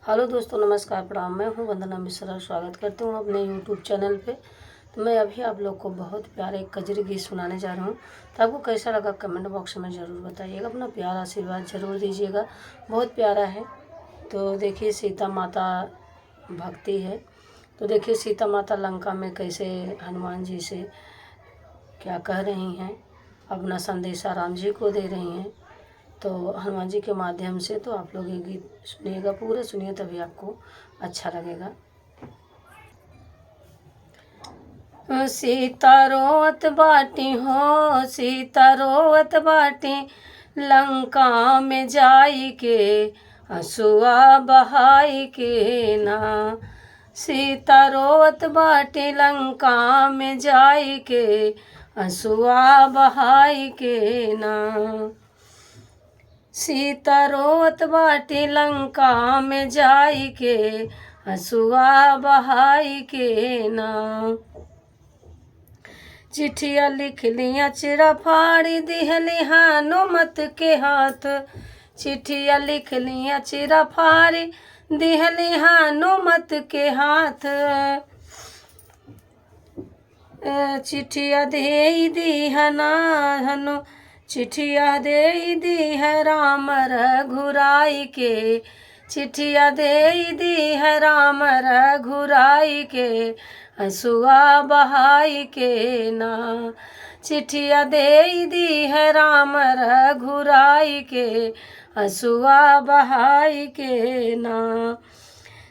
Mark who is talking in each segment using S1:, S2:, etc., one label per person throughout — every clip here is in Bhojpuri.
S1: हेलो दोस्तों, नमस्कार, प्रणाम। मैं हूं वंदना मिश्रा। स्वागत करती हूं अपने यूट्यूब चैनल पे। तो मैं अभी आप लोग को बहुत प्यारे एक कजरी गीत सुनाने जा रहा हूं। तो आपको कैसा लगा कमेंट बॉक्स में ज़रूर बताइएगा। अपना प्यार आशीर्वाद ज़रूर दीजिएगा। बहुत प्यारा है। तो देखिए, सीता माता भक्ति है। तो देखिए, सीता माता लंका में कैसे हनुमान जी से क्या कह रही हैं, अपना संदेशा राम जी को दे रही हैं। तो हनुमान जी के माध्यम से तो आप लोग ये गीत सुनिएगा, पूरा सुनिए, तभी आपको अच्छा लगेगा। सीता रोवत बाटी हो, सीता रोवत बाटी, लंका में जाई के हसुआ बहाई के ना। सीता रोवत बाटी, लंका में जाई के हसुआ बहाई के ना। सीता रोवत बाटी, लंका में जाई के हसुआ बहाई के ना। चिट्ठिया लिख लिया चिरा फाड़ी, दिहली हनुमत के हाथ। चिट्ठिया लिख लिया चिरा फाड़ी, दिहली हनुमत के हाथ। चिट्ठिया दे दी हना हनु, चिट्ठिया दे दी है राम रघुराई के। चिट्ठिया दे दी है राम रघुराई के हसुआ बहाई के ना। चिट्ठिया दे दी है राम रघुराई के हसुआ बहाई के ना।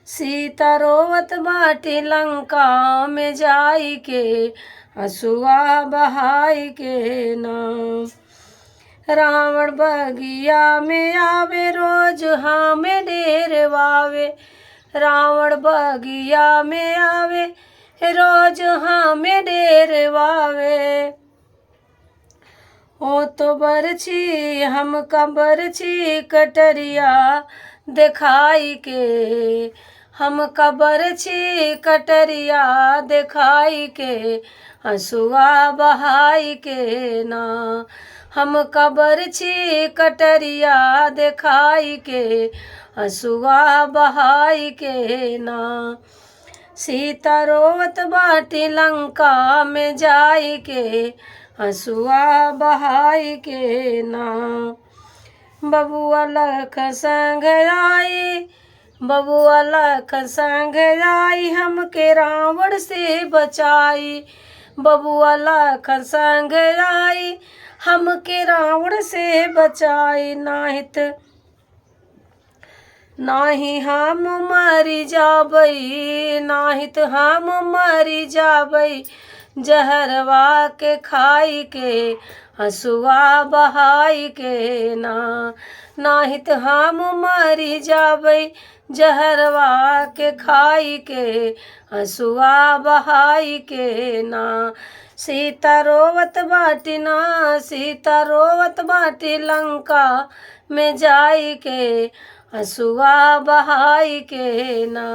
S1: सीता रोवत बाटी, लंका में जाई के हसुआ बहाई के ना। रावण बगिया में आवे, रोज हमें डेरवावे। रावण बगिया में आवे, रोज हमें डेरवावे। ओ तो बरछी हमका बरछी कटरिया दिखाई के। हमका बरछी कटरिया दिखाई के हसुआ बहाई के ना। हमका बरछी कटरिया दिखाई के हसुआ बहाई के ना। सीता रोवत बाटी, लंका में जाई के हसुआ बहाई के ना। बबुआ लख संग आई, बबुआ लख संग आई, हमके रावण से बचाई। बबुआ लख संग आई, हमके रावण से बचाई। नाहित नाही हम मरी जाबई, नाहित हम मरी जाबई, जहरवा के खाई के हसुआ बहाई के ना। नाहित हम मरी जाबई, जहरवा के खाई के हसुआ बहाई के ना। सीता रोवत बाटी ना, सीता रोवत बाटी, लंका में जाई के हसुआ बहाई के ना।